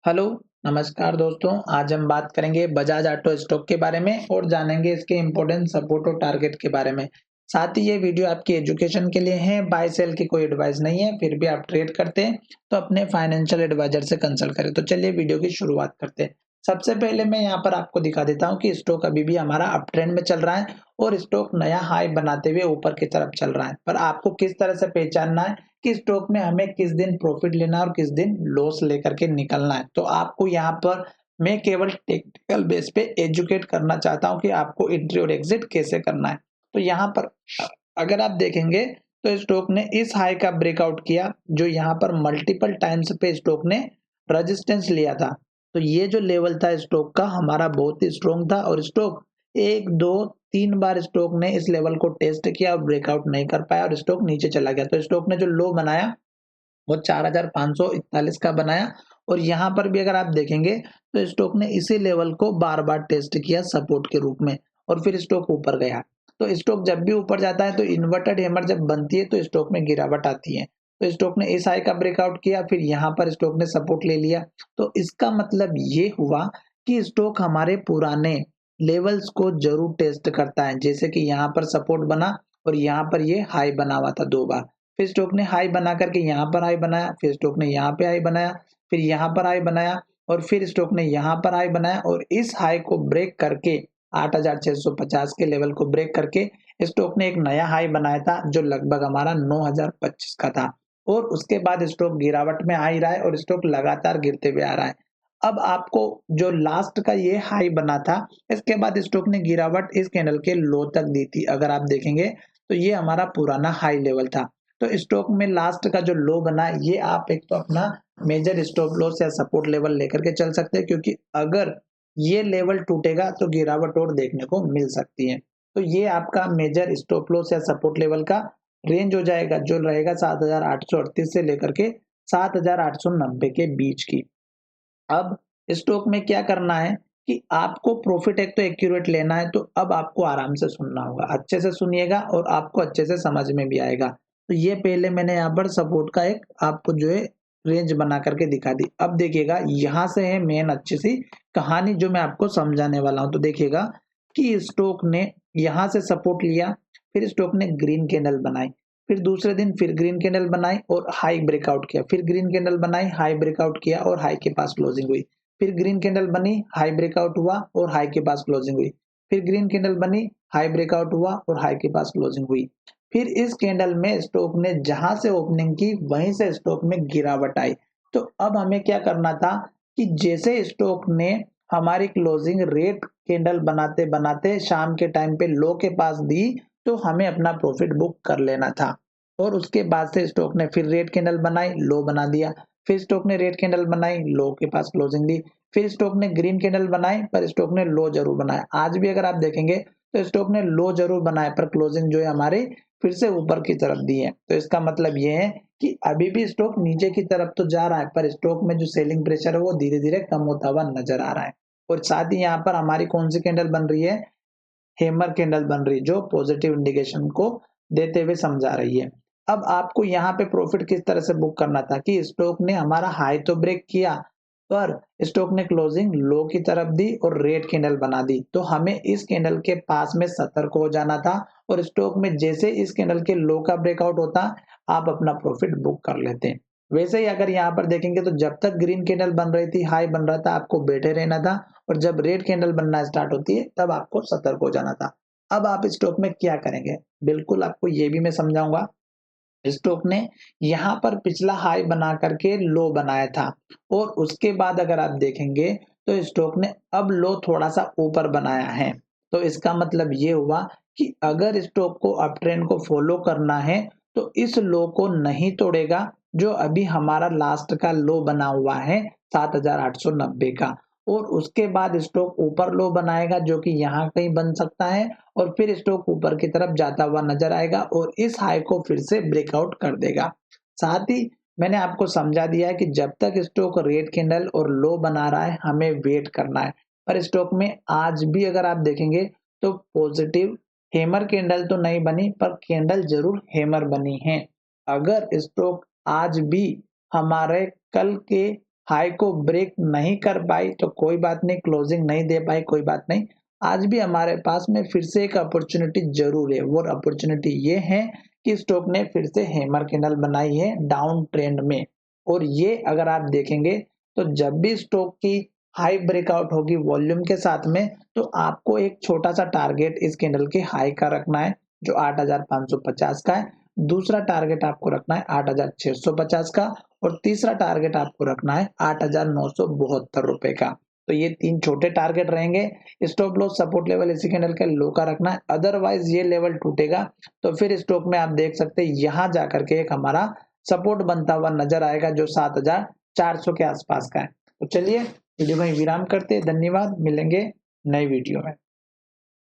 Hello, नमस्कार दोस्तों। आज हम बात करेंगे बजाज ऑटो स्टॉक के बारे में और जानेंगे इसके इम्पोर्टेंट सपोर्ट और टारगेट के बारे में। साथ ही ये वीडियो आपकी एजुकेशन के लिए है, बाय सेल की कोई एडवाइस नहीं है। फिर भी आप ट्रेड करते हैं तो अपने फाइनेंशियल एडवाइजर से कंसल्ट करें। तो चलिए वीडियो की शुरुआत करते हैं। सबसे पहले मैं यहाँ पर आपको दिखा देता हूँ कि स्टॉक अभी भी हमारा अप ट्रेंड में चल रहा है और स्टॉक नया हाई बनाते हुए ऊपर की तरफ चल रहा है। पर आपको किस तरह से पहचानना है कि स्टॉक में हमें किस दिन प्रॉफिट लेना है और किस दिन लॉस लेकर के निकलना है। तो आपको यहाँ पर मैं केवल टेक्निकल बेस पे एजुकेट करना चाहता हूँ कि आपको एंट्री और एग्जिट कैसे करना है। तो यहाँ पर अगर आप देखेंगे तो स्टॉक ने इस हाई का ब्रेकआउट किया, जो यहाँ पर मल्टीपल टाइम्स पे स्टॉक ने रेजिस्टेंस लिया था। तो ये जो लेवल था स्टॉक का हमारा बहुत ही स्ट्रॉन्ग था और स्टॉक एक दो तीन बार स्टॉक ने इस लेवल को टेस्ट किया और ब्रेकआउट नहीं कर पाया और स्टॉक नीचे चला गया। तो स्टॉक ने जो लो बनाया वो 4541 का बनाया और यहाँ पर भी अगर आप देखेंगे तो स्टॉक ने इसी लेवल को बार-बार टेस्ट किया सपोर्ट के रूप में और फिर स्टॉक ऊपर गया। तो स्टॉक जब भी ऊपर जाता है तो इन्वर्टेड हैमर जब बनती है तो स्टॉक में गिरावट आती है। तो स्टॉक ने इस हाई का ब्रेकआउट किया, फिर यहाँ पर स्टॉक ने सपोर्ट ले लिया। तो इसका मतलब ये हुआ कि स्टॉक हमारे पुराने लेवल्स को जरूर टेस्ट करता है। जैसे कि यहाँ पर सपोर्ट बना और यहाँ पर ये हाई बना हुआ था 2 बार। फिर स्टॉक ने हाई बना करके यहाँ पर हाई बनाया, फिर स्टॉक ने यहाँ पे हाई बनाया, फिर यहाँ पर हाई बनाया और फिर स्टॉक ने यहाँ पर हाई बनाया और इस हाई को ब्रेक करके 8650 के लेवल को ब्रेक करके स्टॉक ने एक नया हाई बनाया था जो लगभग हमारा 9025 का था और उसके बाद स्टॉक गिरावट में आ ही रहा है और स्टॉक लगातार गिरते हुए आ रहा है। अब आपको जो लास्ट का ये हाई बना था, इसके बाद स्टॉक ने गिरावट इस कैंडल के लो तक दी थी। अगर आप देखेंगे तो ये हमारा पुराना हाई लेवल था। तो स्टॉक में लास्ट का जो लो बना ये आप एक तो अपना मेजर स्टॉप लॉस या सपोर्ट लेवल लेकर के चल सकते हैं, क्योंकि अगर ये लेवल टूटेगा तो गिरावट और देखने को मिल सकती है। तो ये आपका मेजर स्टॉप लॉस या सपोर्ट लेवल का रेंज हो जाएगा, जो रहेगा 7838 से लेकर के 7890 के बीच की। अब स्टॉक में क्या करना है कि आपको प्रॉफिट एक तो एक्यूरेट लेना है, तो अब आपको आराम से सुनना होगा, अच्छे से सुनिएगा और आपको अच्छे से समझ में भी आएगा। तो ये पहले मैंने यहाँ पर सपोर्ट का एक आपको जो है रेंज बना करके दिखा दी। अब देखिएगा यहाँ से है मेन अच्छी सी कहानी जो मैं आपको समझाने वाला हूँ। तो देखिएगा कि स्टॉक ने यहाँ से सपोर्ट लिया, फिर स्टॉक ने ग्रीन कैंडल बनाई, फिर दूसरे दिन फिर ग्रीन कैंडल बनाई और हाई ब्रेकआउट किया, फिर ग्रीन कैंडल बनाई, हाई ब्रेकआउट किया और हाई के पास क्लोजिंग हुई, फिर ग्रीन कैंडल बनी, हाई ब्रेकआउट हुआ और हाई के पास क्लोजिंग हुई, फिर ग्रीन कैंडल बनी, हाई ब्रेकआउट हुआ और हाई के पास क्लोजिंग हुई। फिर इस कैंडल में स्टॉक ने जहां से ओपनिंग की वहीं से स्टॉक में गिरावट आई। तो अब हमें क्या करना था कि जैसे स्टॉक ने हमारी क्लोजिंग रेट कैंडल बनाते बनाते शाम के टाइम पे लो के पास दी, तो हमें अपना प्रॉफिट बुक कर लेना था। और उसके बाद से स्टॉक ने फिर रेड कैंडल बनाई, लो बना दिया, फिर स्टॉक ने रेड कैंडल बनाई, लो के पास क्लोजिंग दी, फिर स्टॉक ने ग्रीन कैंडल बनाई पर स्टॉक ने लो जरूर बनाया। आज भी अगर आप देखेंगे तो स्टॉक ने लो जरूर बनाया पर क्लोजिंग जो है हमारी फिर से ऊपर की तरफ दी है। तो इसका मतलब ये है कि अभी भी स्टॉक नीचे की तरफ तो जा रहा है पर स्टॉक में जो सेलिंग प्रेशर है वो धीरे धीरे कम होता हुआ नजर आ रहा है। और साथ ही यहाँ पर हमारी कौन सी कैंडल बन रही है, हैमर कैंडल बन रही है, जो पॉजिटिव इंडिकेशन को देते हुए समझा रही है। अब आपको यहाँ पे प्रॉफिट किस तरह से बुक करना था कि स्टॉक ने हमारा हाई तो ब्रेक किया पर स्टॉक ने क्लोजिंग लो की तरफ दी और रेड कैंडल बना दी। तो हमें इस कैंडल के पास में सतर्क हो जाना था और स्टॉक में जैसे इस कैंडल के लो का ब्रेकआउट होता आप अपना प्रॉफिट बुक कर लेते। वैसे ही अगर यहाँ पर देखेंगे तो जब तक ग्रीन कैंडल बन रही थी, हाई बन रहा था, आपको बैठे रहना था और जब रेड कैंडल बनना स्टार्ट होती है तब आपको सतर्क हो जाना था। अब आप स्टॉक में क्या करेंगे, बिल्कुल आपको ये भी मैं समझाऊंगा। स्टॉक ने यहाँ पर पिछला हाई बना करके लो बनाया था और उसके बाद अगर आप देखेंगे तो स्टॉक ने अब लो थोड़ा सा ऊपर बनाया है। तो इसका मतलब ये हुआ कि अगर स्टॉक को अप ट्रेंड को फॉलो करना है तो इस लो को नहीं तोड़ेगा, जो अभी हमारा लास्ट का लो बना हुआ है 7890 का। और उसके बाद स्टॉक ऊपर लो बनाएगा जो कि यहाँ कहीं बन सकता है और फिर स्टॉक ऊपर की तरफ जाता हुआ नजर आएगा और इस हाई को फिर से ब्रेकआउट कर देगा। साथ ही मैंने आपको समझा दिया है कि जब तक स्टॉक रेड कैंडल और लो बना रहा है हमें वेट करना है। पर स्टॉक में आज भी अगर आप देखेंगे तो पॉजिटिव हैमर कैंडल तो नहीं बनी पर कैंडल जरूर हैमर बनी है। अगर स्टॉक आज भी हमारे कल के हाई को ब्रेक नहीं कर पाई तो कोई बात नहीं, क्लोजिंग नहीं दे पाई कोई बात नहीं, आज भी हमारे पास में फिर से एक अपॉर्चुनिटी जरूर है। वो अपॉर्चुनिटी ये है कि स्टॉक ने फिर से हैमर कैंडल बनाई है डाउन ट्रेंड में, और ये अगर आप देखेंगे तो जब भी स्टॉक की हाई ब्रेकआउट होगी वॉल्यूम के साथ में, तो आपको एक छोटा सा टारगेट इस कैंडल के हाई का रखना है जो 8,550 का है, दूसरा टारगेट आपको रखना है 8,650 का, और तीसरा टारगेट आपको रखना है 8,972 रुपए का। तो ये तीन छोटे टारगेट रहेंगे। स्टॉप लॉस सपोर्ट लेवल इसी कैंडल के लो का रखना है, अदरवाइज ये लेवल टूटेगा तो फिर स्टॉक में आप देख सकते हैं यहां जाकर के एक हमारा सपोर्ट बनता हुआ नजर आएगा जो 7,400 के आसपास का है। तो चलिए वीडियो में विराम करते हैं, धन्यवाद, मिलेंगे नई वीडियो में।